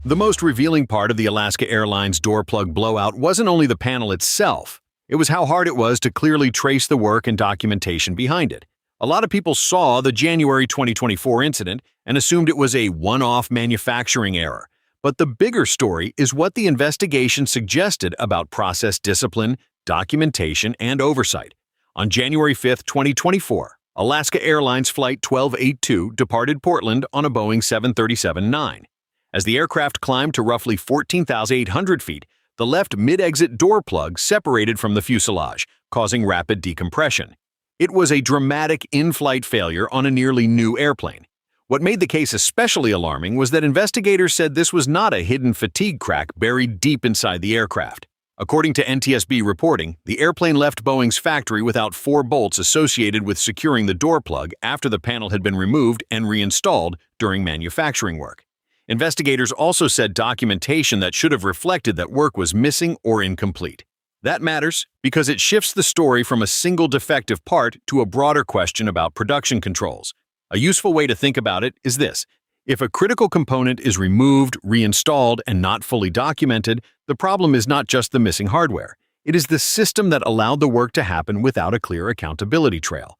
The most revealing part of the Alaska Airlines door plug blowout wasn't only the panel itself, it was how hard it was to clearly trace the work and documentation behind it. A lot of people saw the January 2024 incident and assumed it was a one-off manufacturing error. But the bigger story is what the investigation suggested about process discipline, documentation, and oversight. On January 5, 2024, Alaska Airlines Flight 1282 departed Portland on a Boeing 737-9. As the aircraft climbed to roughly 14,800 feet, the left mid-exit door plug separated from the fuselage, causing rapid decompression. It was a dramatic in-flight failure on a nearly new airplane. What made the case especially alarming was that investigators said this was not a hidden fatigue crack buried deep inside the aircraft. According to ntsb reporting, the airplane left Boeing's factory without 4 bolts associated with securing the door plug after the panel had been removed and reinstalled during manufacturing work. Investigators also said documentation that should have reflected that work was missing or incomplete. That matters because it shifts the story from a single defective part to a broader question about production controls. A useful way to think about it is this. If a critical component is removed, reinstalled, and not fully documented, the problem is not just the missing hardware. It is the system that allowed the work to happen without a clear accountability trail.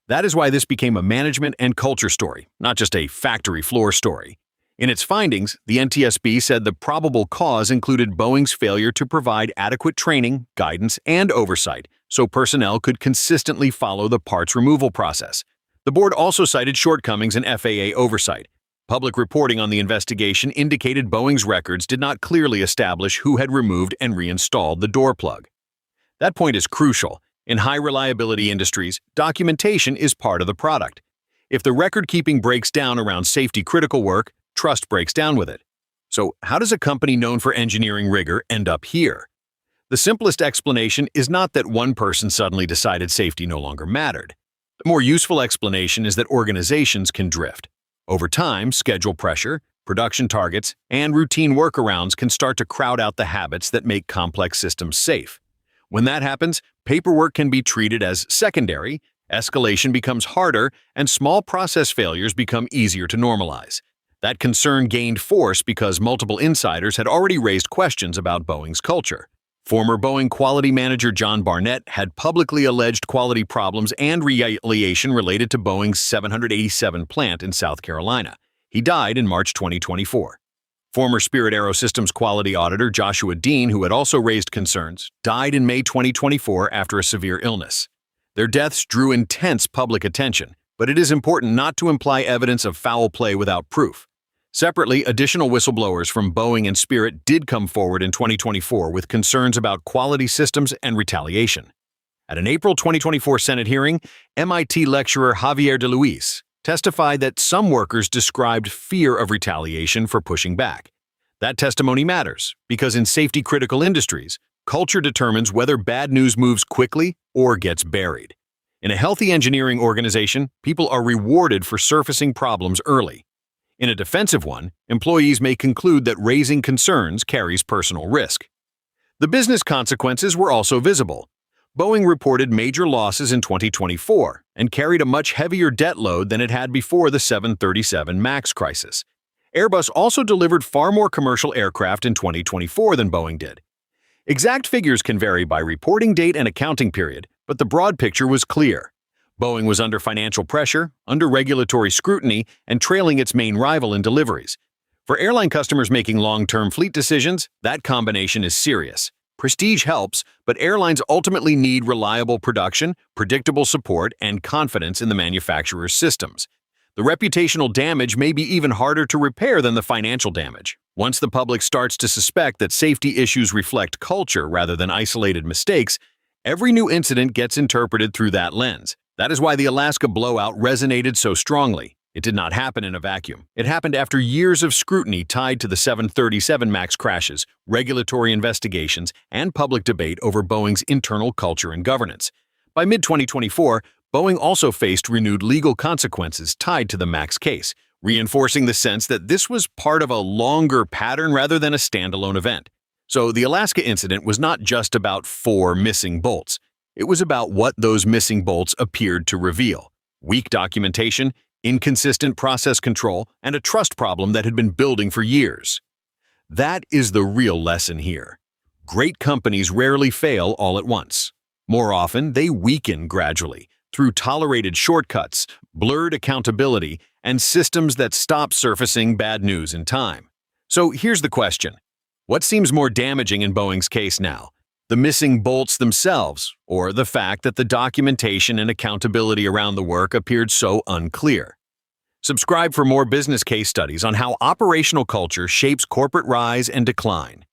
That is why this became a management and culture story, not just a factory floor story. In its findings, the ntsb said the probable cause included Boeing's failure to provide adequate training, guidance, and oversight so personnel could consistently follow the parts removal process. The board also cited shortcomings in FAA oversight. Public reporting on the investigation indicated Boeing's records did not clearly establish who had removed and reinstalled the door plug. That point is crucial. In high-reliability industries, documentation is part of the product. If the record-keeping breaks down around safety-critical work, trust breaks down with it. So, how does a company known for engineering rigor end up here? The simplest explanation is not that one person suddenly decided safety no longer mattered. The more useful explanation is that organizations can drift. Over time, schedule pressure, production targets, and routine workarounds can start to crowd out the habits that make complex systems safe. When that happens, paperwork can be treated as secondary, escalation becomes harder, and small process failures become easier to normalize. That concern gained force because multiple insiders had already raised questions about Boeing's culture. Former Boeing quality manager John Barnett had publicly alleged quality problems and retaliation related to Boeing's 787 plant in South Carolina. He died in March 2024. Former Spirit AeroSystems quality auditor Joshua Dean, who had also raised concerns, died in May 2024 after a severe illness. Their deaths drew intense public attention, but it is important not to imply evidence of foul play without proof. Separately, additional whistleblowers from Boeing and Spirit did come forward in 2024 with concerns about quality systems and retaliation. At an April 2024 Senate hearing, MIT lecturer Javier de Luis testified that some workers described fear of retaliation for pushing back. That testimony matters because in safety-critical industries, culture determines whether bad news moves quickly or gets buried. In a healthy engineering organization, people are rewarded for surfacing problems early. In a defensive one, employees may conclude that raising concerns carries personal risk. The business consequences were also visible. Boeing reported major losses in 2024 and carried a much heavier debt load than it had before the 737 MAX crisis. Airbus also delivered far more commercial aircraft in 2024 than Boeing did. Exact figures can vary by reporting date and accounting period, but the broad picture was clear. Boeing was under financial pressure, under regulatory scrutiny, and trailing its main rival in deliveries. For airline customers making long-term fleet decisions, that combination is serious. Prestige helps, but airlines ultimately need reliable production, predictable support, and confidence in the manufacturer's systems. The reputational damage may be even harder to repair than the financial damage. Once the public starts to suspect that safety issues reflect culture rather than isolated mistakes, every new incident gets interpreted through that lens. That is why the Alaska blowout resonated so strongly. It did not happen in a vacuum. It happened after years of scrutiny tied to the 737 MAX crashes, regulatory investigations, and public debate over Boeing's internal culture and governance. By mid-2024, Boeing also faced renewed legal consequences tied to the MAX case, reinforcing the sense that this was part of a longer pattern rather than a standalone event. So the Alaska incident was not just about 4 missing bolts. It was about what those missing bolts appeared to reveal: weak documentation, inconsistent process control, and a trust problem that had been building for years. That is the real lesson here. Great companies rarely fail all at once. More often, they weaken gradually through tolerated shortcuts, blurred accountability, and systems that stop surfacing bad news in time. So here's the question. What seems more damaging in Boeing's case now? The missing bolts themselves, or the fact that the documentation and accountability around the work appeared so unclear? Subscribe for more business case studies on how operational culture shapes corporate rise and decline.